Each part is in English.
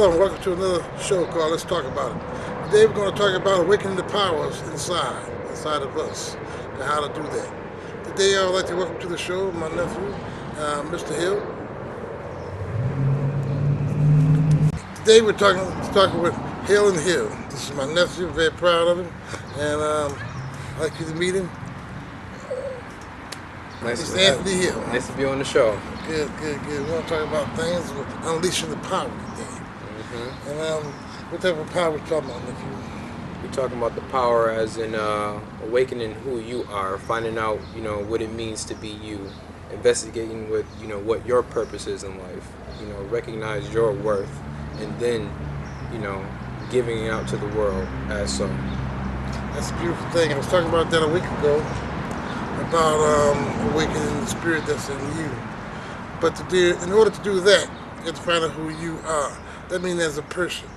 Hello and welcome to another show called Let's Talk About It. Today we're going to talk about awakening the powers inside of us, and how to do that. Today I would like to welcome to the show my nephew, Mr. Hill. Today we're talking with Hill and Hill. This is my nephew, I'm very proud of him, and I'd like you to meet him. Nice It's to Anthony Hill. nice to be on the show. Good. We want to talk about things with unleashing the power today. And what type of power we talking about, nephew? We're talking about the power as in awakening who you are, finding out, what it means to be you, investigating what your purpose is in life, recognize your worth, and then, giving it out to the world as so. That's a beautiful thing. I was talking about that a week ago about awakening the spirit that's in you. But in order to do that, you have to find out who you are. That means as a person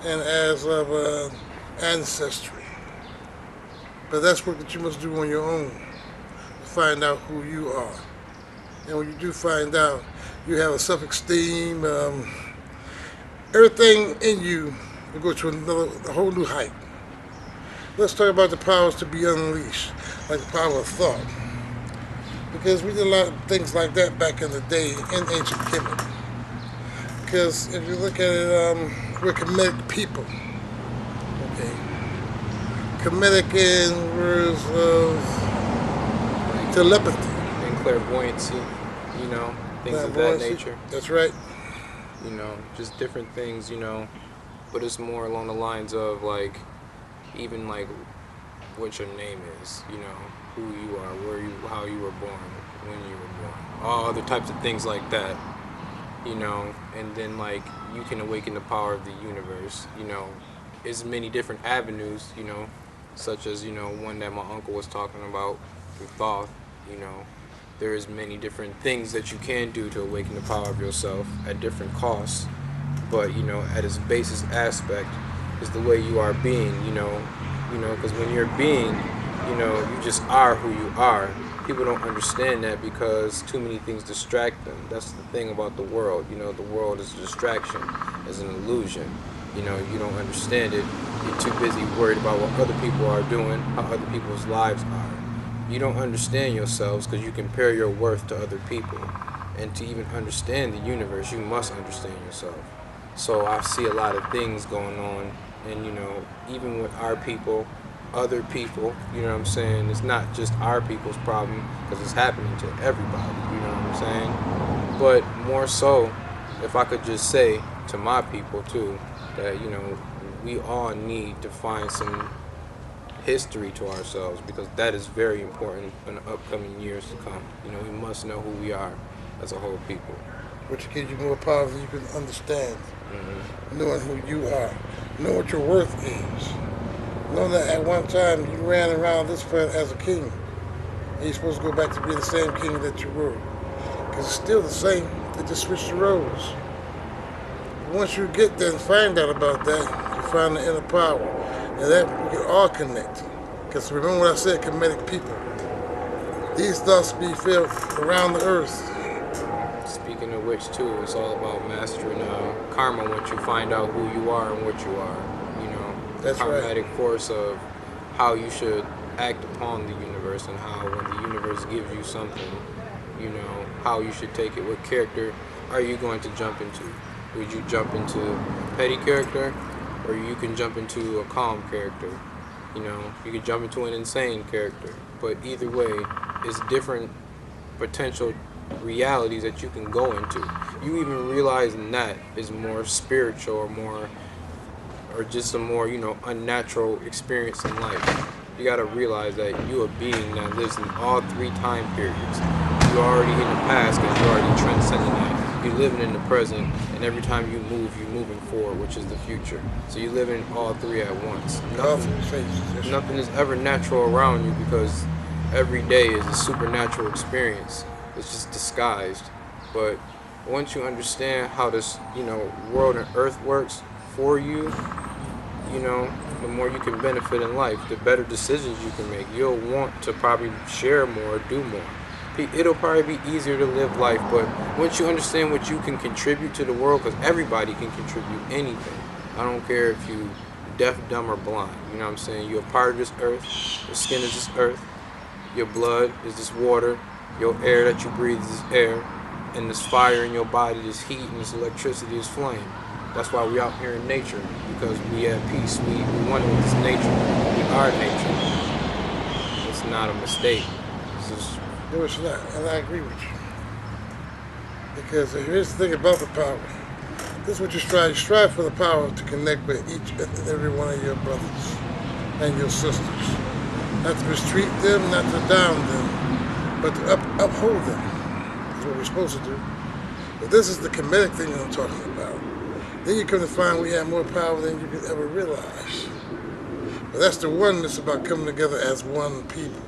and as of ancestry. But that's work that you must do on your own to find out who you are. And when you do find out, you have a self-esteem. Everything in you will go to a whole new height. Let's talk about the powers to be unleashed, like the power of thought. Because we did a lot of things like that back in the day in ancient Kemet. Because if you look at it, we're Kemetic people. Okay. Kemetic in words of telepathy. And clairvoyancy, things of that nature. That's right. Just different things, but it's more along the lines of even what your name is, who you are, how you were born, when you were born, all other types of things like that, and then you can awaken the power of the universe, There's many different avenues, such as, one that my uncle was talking about through Thoth, there is many different things that you can do to awaken the power of yourself at different costs, but, at its basis aspect is the way you are being, because when you're being, you just are who you are. People don't understand that because too many things distract them. That's the thing about the world. The world is a distraction, is an illusion. You don't understand it. You're too busy worried about what other people are doing, how other people's lives are. You don't understand yourselves because you compare your worth to other people. And to even understand the universe, you must understand yourself. So I see a lot of things going on, and even with our people, other people, what I'm saying? It's not just our people's problem because it's happening to everybody, what I'm saying? But more so, if I could just say to my people too, that, we all need to find some history to ourselves because that is very important in the upcoming years to come. We must know who we are as a whole people. Which gives you more power than you can understand. Mm-hmm. Knowing who you are. Know what your worth is. Know that at one time you ran around this planet as a king. And you're supposed to go back to be the same king that you were. Because it's still the same. They just switched the roles. But once you get there and find out about that, you find the inner power. And that we can all connect. Because remember what I said, Kemetic people. These thoughts be felt around the earth. Speaking of which, too, it's all about mastering karma once you find out who you are and what you are. That's the karmatic right. force of how you should act upon the universe and how when the universe gives you something, how you should take it. What character are you going to jump into? Would you jump into a petty character, or you can jump into a calm character? You could jump into an insane character. But either way, it's different potential realities that you can go into. You even realizing that is more spiritual or just a more, unnatural experience in life. You gotta realize that you're a being that lives in all three time periods. You're already in the past because you're already transcending that. You're living in the present, and every time you move, you're moving forward, which is the future. So you live in all three at once. Nothing is ever natural around you because every day is a supernatural experience. It's just disguised. But once you understand how this, world and earth works for you, the more you can benefit in life, the better decisions you can make. You'll want to probably share more, do more. it'll probably be easier to live life. But once you understand what you can contribute to the world, because everybody can contribute anything. I don't care if you deaf, dumb, or blind. You know what I'm saying? You're a part of this earth. Your skin is this earth. Your blood is this water. Your air that you breathe is this air. And this fire in your body, this heat, and this electricity is flame. That's why we out here in nature, because we have peace. We one with this nature. We are nature. It's not a mistake. It's just, No, it's not, and I agree with you. Because here's the thing about the power. This is what you strive. You strive for the power to connect with each and every one of your brothers and your sisters. Not to mistreat them, not to down them, but to uphold them. That's what we're supposed to do. But this is the comedic thing that I'm talking about. Then you come to find we have more power than you could ever realize. But that's the oneness about coming together as one people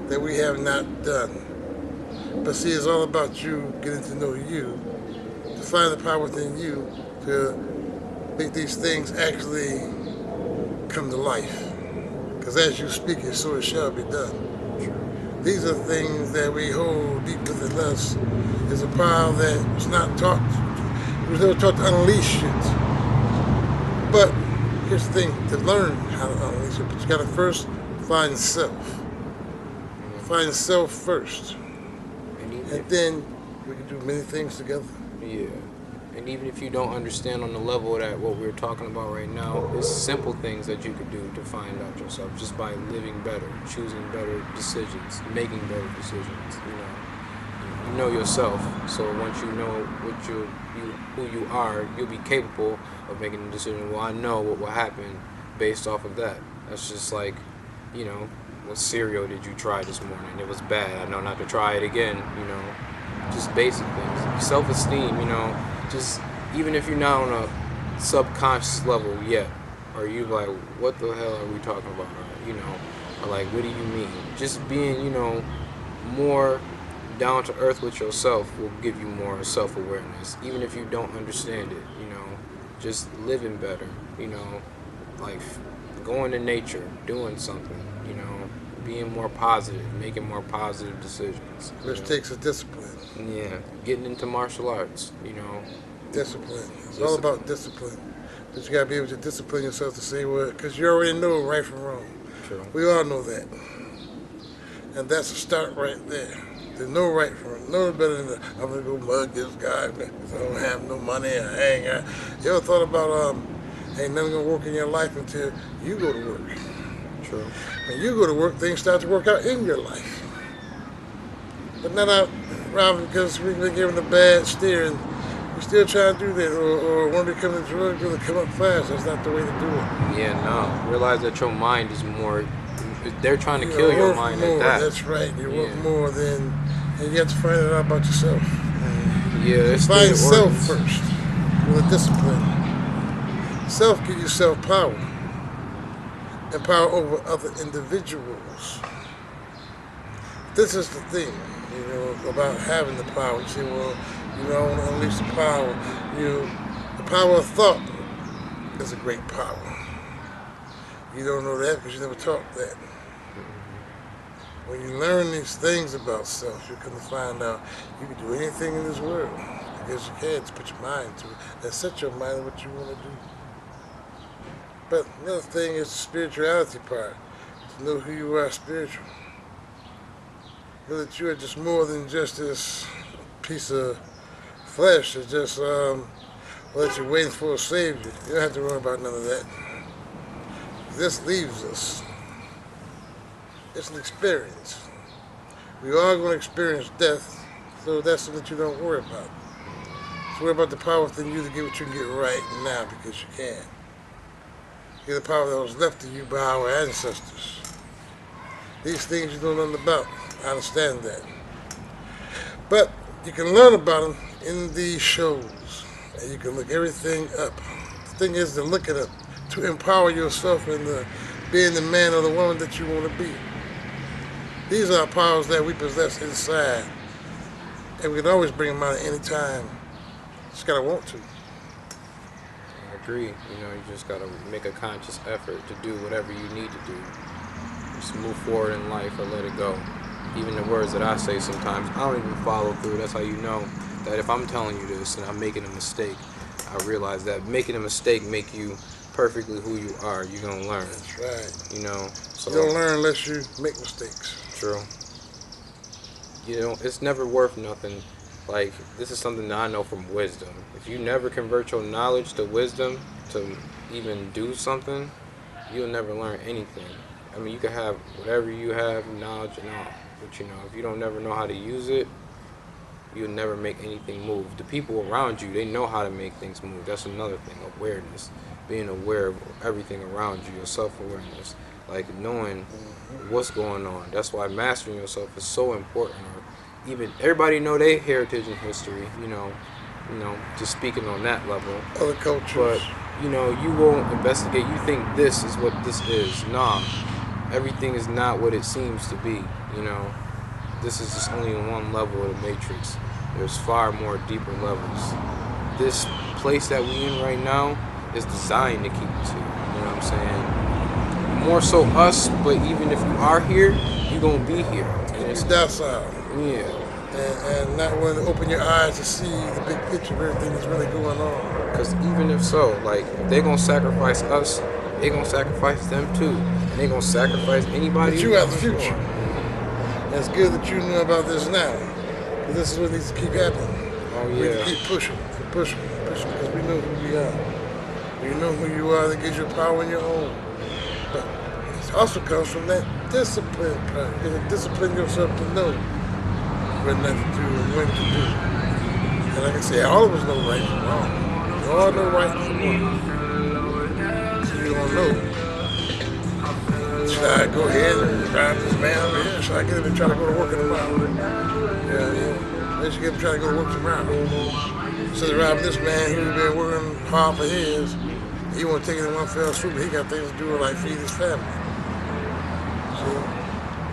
that we have not done. But see, it's all about you getting to know you, to find the power within you to make these things actually come to life. Because as you speak it, so it shall be done. These are things that we hold deep within us. Is a power that was not taught, it was never taught to unleash it. But here's the thing, to learn how to unleash it, but you gotta first find self. Find self first. And then we can do many things together. yeah. And even if you don't understand on the level that what we're talking about right now, it's simple things that you could do to find out yourself just by living better, choosing better decisions, making better decisions. You know yourself. So once you know what who you are, you'll be capable of making a decision. Well, I know what will happen based off of that. That's just like, what cereal did you try this morning? It was bad. I know not to try it again. Just basic things. Self-esteem. Just even if you're not on a subconscious level yet, or you like, what the hell are we talking about? Or like, what do you mean? Just being, more down to earth with yourself will give you more self-awareness, even if you don't understand it. Just living better. Like going to nature, doing something. Being more positive, making more positive decisions. Which takes a discipline. Yeah, getting into martial arts. Discipline. It's all about discipline. But you gotta be able to discipline yourself to say what, because you already know right from wrong. True. We all know that. And that's a start right there. There's no right from wrong. No better than I'm gonna go mug this guy because I don't have no money. I ain't got. You ever thought about ain't nothing gonna work in your life until you go to work? True. When you go to work, things start to work out in your life. But not out, Robin, because we've been given a bad steer and we still trying to do that. Or when we become a drug dealer, come up fast. That's not the way to do it. Yeah, no. Realize that your mind is more. They're trying to You're kill your worth mind more. at that. That's right. You're worth more than, and you have to find it out about yourself. Yeah, it's Find the self organs. first with a discipline. Self gives you self-power and power over other individuals. This is the thing, about having the power. You say, well, I want to unleash the power. The power of thought is a great power. You don't know that because you never taught that. When you learn these things about self, you come to find out you can do anything in this world. Because you can, to put your mind to it and set your mind on what you want to do. But another thing is the spirituality part. To know who you are spiritual. Know that you are just more than just this piece of flesh. It's just that you're waiting for a savior. You don't have to worry about none of that. This leaves us. It's an experience. We are going to experience death, so that's something that you don't worry about. Just worry about the power within you to get what you can get right now because you can. Get the power that was left to you by our ancestors. These things you know nothing about. I understand that. But you can learn about them in these shows. And you can look everything up. The thing is to look it up, to empower yourself in being the man or the woman that you want to be. These are powers that we possess inside. And we can always bring them out at any time. Just gotta want to. I agree. You just gotta make a conscious effort to do whatever you need to do. Just move forward in life or let it go. even the words that I say sometimes, I don't even follow through. That's how you know that if I'm telling you this and I'm making a mistake, I realize that making a mistake make you perfectly who you are. You're gonna learn, That's right. you know. You So don't learn unless you make mistakes. true. You know, it's never worth nothing. Like, this is something that I know from wisdom. If you never convert your knowledge to wisdom to even do something, you'll never learn anything. I mean, you can have whatever you have, knowledge and all, but you know, if you don't never know how to use it, you'll never make anything move. The people around you, they know how to make things move. That's another thing, awareness. Being aware of everything around you, your self-awareness. Like, knowing what's going on. That's why mastering yourself is so important. Or even, everybody know their heritage and history, just speaking on that level. Other cultures. But, you won't investigate. You think this is what this is. Nah. Everything is not what it seems to be, This is just only one level of the matrix. There's far more deeper levels. This place that we in right now is designed to keep us here. You know what I'm saying? More so us, but even if you are here, you're gonna be here. And It's docile. yeah. And not willing to open your eyes to see the big picture of everything that's really going on. Because even if so, like, if they're gonna sacrifice us, they're gonna sacrifice them too. And they're gonna sacrifice anybody. But you have the future. And it's good that you know about this now. Because this is what needs to keep happening. Oh We need yeah. to keep pushing, because we know who we are. You know who you are, that gives you power in your own. But it also comes from that discipline part. You gotta discipline yourself to know what not to do and when to do. And like I say, all of us know right from wrong. We all know right from wrong. So you don't know. Should I go ahead and drive this man over here? Should I get him and try to go to work tomorrow? Yeah. They should get him try to go to work tomorrow. Instead of robbing this man who's been working hard for his, he want to take it in one fell swoop, but he got things to do like feed his family. So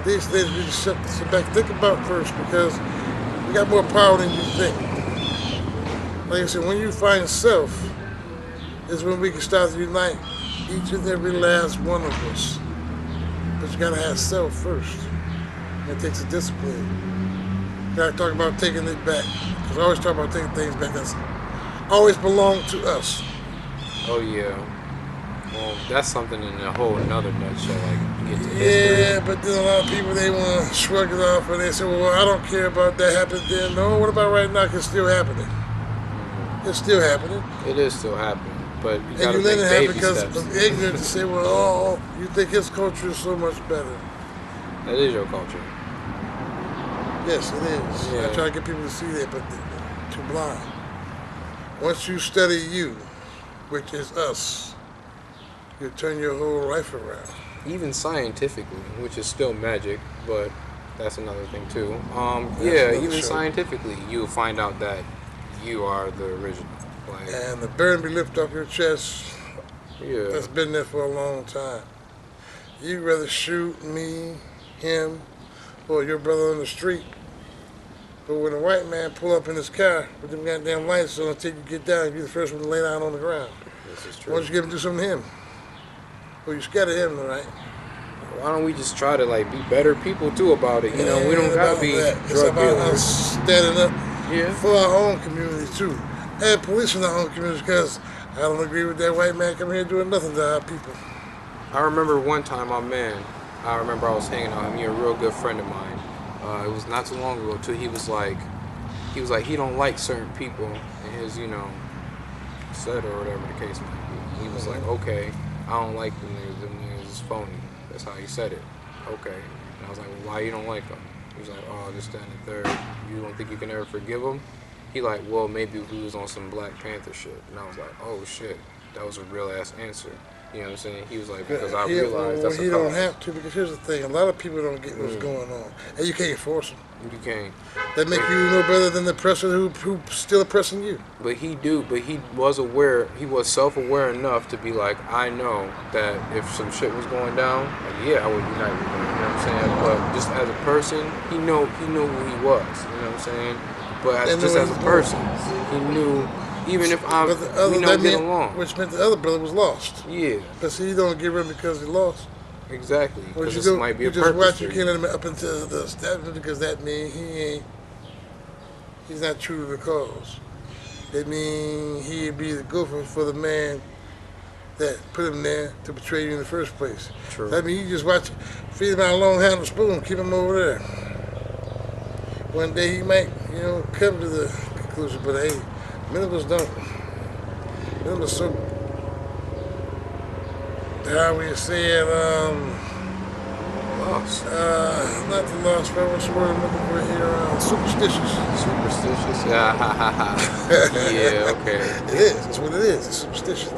these things we just sit back and think about first, because we got more power than you think. Like I said, when you find self, is when we can start to unite each and every last one of us. But you gotta have self first. And it takes a discipline. You gotta talk about taking it back. Because I always talk about taking things back that's always belong to us. Oh yeah. Well, that's something in a whole another nutshell. Like, get to Yeah, history. but then a lot of people, they want to shrug it off and they say, well, I don't care about that happened then. No, what about right now? 'Cause it's still happening. It's still happening. It is still happening, but you And gotta you let make it happen baby because steps. of ignorance to say, well, oh, you think his culture is so much better. That is your culture. Yes, it is. Yeah. I try to get people to see that, but they're too blind. Once you study you, which is us, you turn your whole life around. Even scientifically, which is still magic, but that's another thing too. That's Yeah, another even show. scientifically, you'll find out that you are the original. Like, And the burden be lifted off your chest, yeah, that's been there for a long time. You'd rather shoot me, him, or your brother on the street. But when a white man pull up in his car with them goddamn lights on until you get down, you're the first one to lay down on the ground. this is Why true. don't you give him do something to him? Well, you scared of him, all right? Why don't we just try to like be better people too about it? We It don't ain't gotta about be that. It's drug about dealers. us standing up Yeah. for our own community too, and police in our own communities. Because I don't agree with that white man coming here doing nothing to our people. I remember one time, my man. I remember I was hanging out with him. He a real good friend of mine. It was not too long ago too. He was like he don't like certain people in his set or whatever the case might be. He was like, okay, I don't like them niggas. Them niggas is phony. That's how he said it. Okay. And I was like, well, why you don't like them? He was like, oh, this, that, and the third. You don't think you can ever forgive them? He like, well, maybe if we was on some Black Panther shit. And I was like, oh shit, that was a real ass answer. You know what I'm saying? He was like, because I Yeah, realized well, that's he a don't cause. have to, because here's the thing: a lot of people don't get what's going on, and you can't force them. You can't. That make you no better than the oppressor who still oppressing you. But he was aware, he was self-aware enough to be like, I know that if some shit was going down, like, yeah, I would unite with him, you know what I'm saying? But just as a person, he knew who he was, you know what I'm saying? But And just knew as a what he person, he knew, even if But the we other don't that get meant, along. which meant the other brother was lost. Yeah, But see, he don't give in because he lost. Exactly, What because you this do? might be You a just purpose watch for your you. kid up until the establishment because that means he's not true to the cause. That means he'd be the gopher for the man that put him there to betray you in the first place. True. That means you just watch, feed him out a long handled spoon, keep him over there. One day he might, come to the conclusion, but hey, many of us don't. Many of us so, how we say it, Lost. not the lost, but what's the word I'm looking for here? Superstitious. Superstitious. Yeah, ha ha ha. Yeah, okay. It is. That's what it is. It's superstition.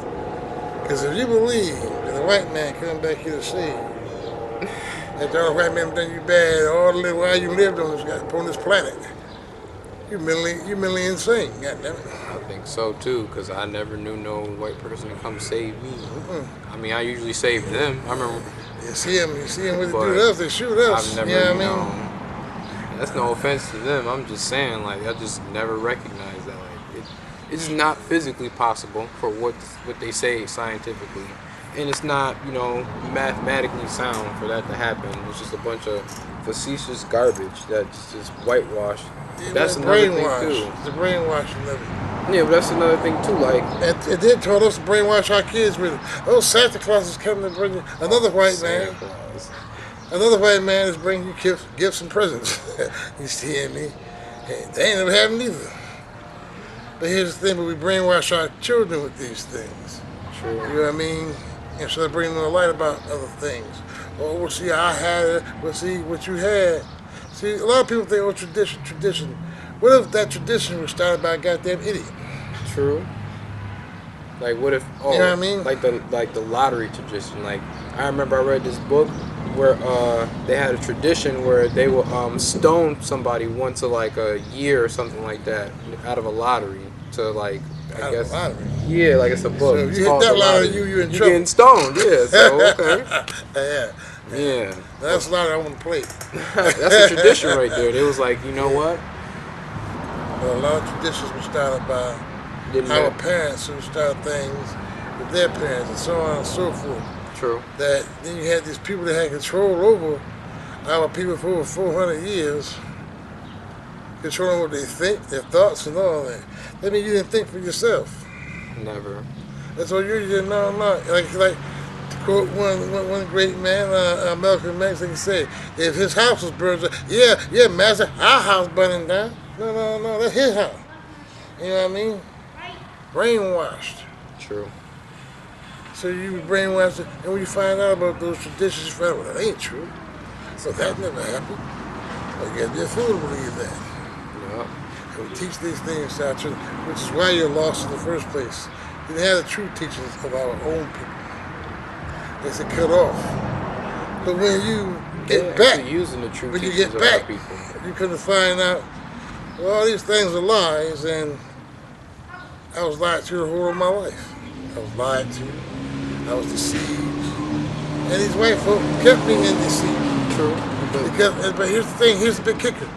Because if you believe that the white man coming back here to save you, that the white man done you bad all the little while you lived on this planet, you mentally insane. God damn it. I think so too, because I never knew no white person to come save me. Mm-mm. I mean, I usually save them. I remember, You see him what they do but to us, they shoot I've us. never, You know you what I know, mean? that's no offense to them. I'm just saying, like, I just never recognized that. Like, it's not physically possible for what they say scientifically, and it's not, mathematically sound for that to happen. It's just a bunch of facetious garbage that's just whitewashed. That's another thing too. The brainwashing of it. Yeah, but that's another thing too. Like, It did told us to brainwash our kids with it. Oh, Santa Claus is coming to bring you another white Santa man. Claus. Another white man is bringing you gifts and presents. You see me? Hey, they ain't never had them either. But here's the thing: but we brainwash our children with these things. True. You know what I mean? Instead of bringing them to light about other things. Oh, well, see, I had it. Well, see what you had. See, a lot of people think, oh, tradition. What if that tradition was started by a goddamn idiot? True. Like, what if? Oh, You know what I mean? Like the lottery tradition. Like, I remember I read this book where they had a tradition where they would stone somebody once a like a year or something like that out of a lottery to like I Out of guess a lottery. yeah, like it's a book. So if It's you hit called that The lottery, you're in you trouble. getting stoned. Yeah. So okay. Yeah. Yeah. That's a lottery I want to play. That's a tradition right there. They was like, you know what? Well, a lot of traditions were started by Didn't our matter. parents who started things with their parents and so on and so forth. True. That then you had these people that had control over our people for over 400 years, controlling what they think, their thoughts, and all that. That means you didn't think for yourself. Never. That's all you didn't know. Like to quote one great man, Malcolm X, he said, if his house was burned, yeah, master, our house burning down. No, that's his house. You know what I mean? Brainwashed. True. So you be brainwashed, and when you find out about those traditions, you find out, well, that ain't true. So that never happened. Well, you gotta be a fool to believe that. Yeah. And we teach these things to our children, which is why you're lost in the first place. We didn't have the true teachings of our own people. They said cut off. But when you get They're back, actually using the true when you teachings get of our back, people. you couldn't find out, well, all these things are lies, and I was lied to the whole of my life. I was lied to. I was deceived. And these white folk kept me in deceit. True. But here's the thing, here's the big kicker.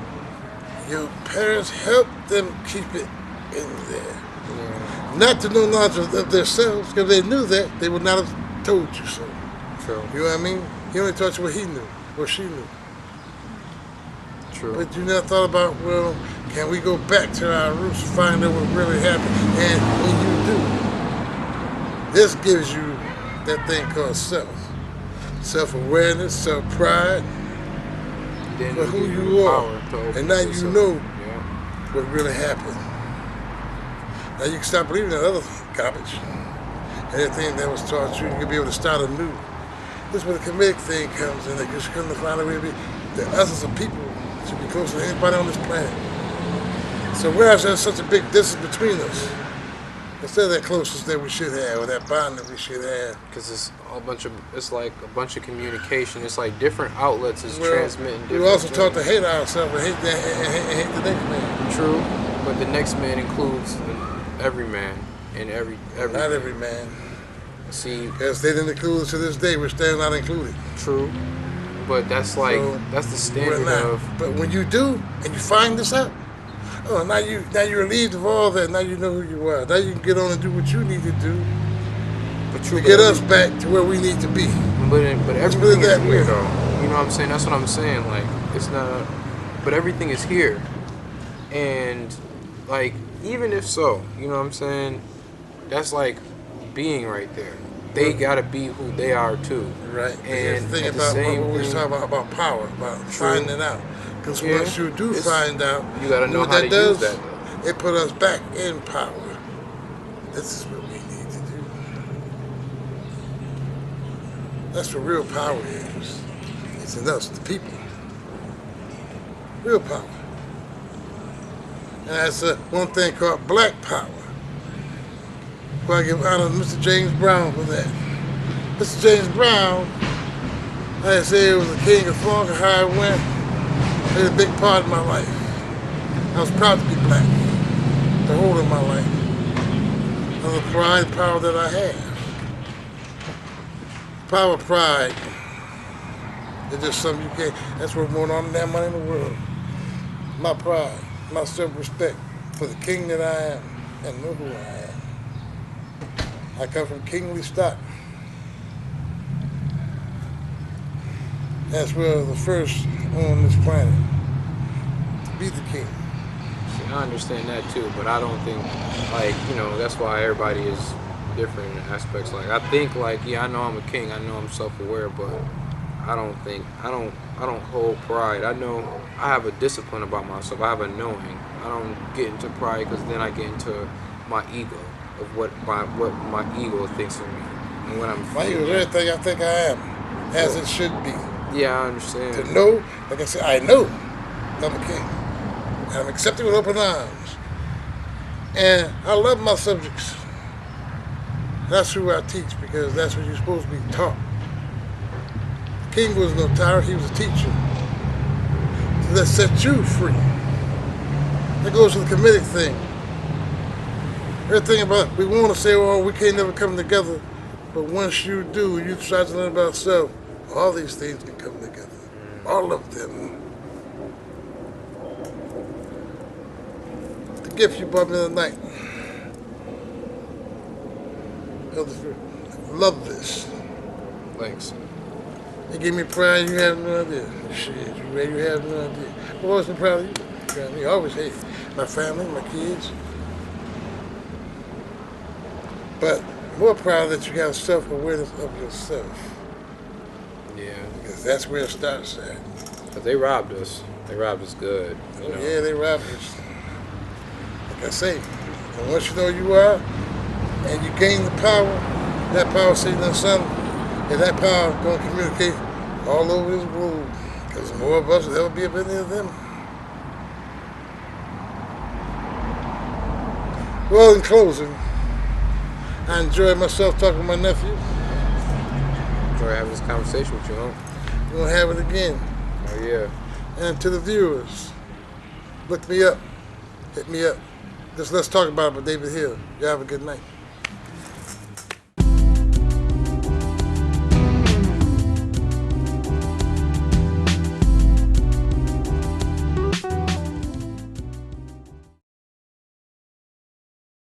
Your parents helped them keep it in there. Yeah. Not to no knowledge of themselves, because they knew that, they would not have told you so. True. You know what I mean? He only taught you what he knew, what she knew. True. But you never thought about, well, can we go back to our roots and find out what really happened? And when you do, this gives you that thing called self. Self-awareness, self-pride, Then for we who give you the are. power to open And now you yourself. know Yeah. what really happened. Now you can stop believing that other garbage. Anything that was taught you, you can be able to start anew. This is where the comedic thing comes in, that you're going to find a way to be the essence of people should be closer to anybody on this planet. So whereas there's such a big distance between us, instead of that closeness that we should have, or that bond that we should have, Because it's like a bunch of communication. It's like different outlets is well, transmitting different we also taught to things. hate ourselves and hate the next man. True, but the next man includes every man and every Not every man. See, Because they didn't include us to this day, we're still not included. true, but that's like So, that's the We're standard not. of But when you do, and you find this out, oh, now you're relieved of all that. Now you know who you are. Now you can get on and do what you need to do but to true. get us back to where we need to be. but Let's put it everything is that here way. though. You know what I'm saying? That's what I'm saying. Like it's not, but everything is here, and like even if so, you know what I'm saying? That's like being right there. They gotta be who they are too. Right. But here's the And thing at the about what same we always talk thing, about power, about true. finding out. Because Yeah, once you do it's find out, you gotta you know know what how to that use does? that though. It put us back in power. This is what we need to do. That's what real power is. It's in us, the people. Real power. And that's one thing called black power. Well, I give honor to Mr. James Brown for that. Mr. James Brown, like I say, was the king of funk and how it went. Played a big part in my life. I was proud to be black, the whole of my life. And the pride and power that I have. Power, pride. It's just something you can't, that's worth more than all the damn money in the world. My pride, my self-respect for the king that I am and know who I am. I come from kingly stock. That's where the first on this planet to be the king. See, I understand that too, but I don't think like that's why everybody is different in aspects. Like I think like yeah, I know I'm a king. I know I'm self-aware, but I don't hold pride. I know I have a discipline about myself. I have a knowing. I don't get into pride because then I get into my ego of what my ego thinks of me and what I'm My ego is feeling. everything I think I am, as it should be. Yeah, I To understand. know, like I said, I know I'm a king. And I'm accepted with open arms. And I love my subjects. That's who I teach because that's what you're supposed to be taught. The king was no tyrant, he was a teacher. So that set you free. That goes to the comedic thing. Everything about, we want to say, well, we can't never come together. But once you do, you try to learn about yourself, all these things can come together. All of them. The gift you brought me tonight. Elder, love this. Thanks. You give me pride, you have no idea. Shit, you have no idea. I've always been proud of you. You know what I mean? I always hate my family, my kids. But more proud that you got self-awareness of yourself. Yeah, Because that's where it starts at. but they robbed us. They robbed us good. Oh, yeah, they robbed us. Like I say, and once you know who you are, and you gain the power, that power Satan and Son, and that power going to communicate all over this globe. Because the more of us, there'll be of any of them. Well, in closing, I enjoyed myself talking to my nephew. Enjoy having this conversation with you, huh? We're going to have it again. Oh yeah. And to the viewers, look me up, hit me up. Just let's talk about it with David Hill. You have a good night.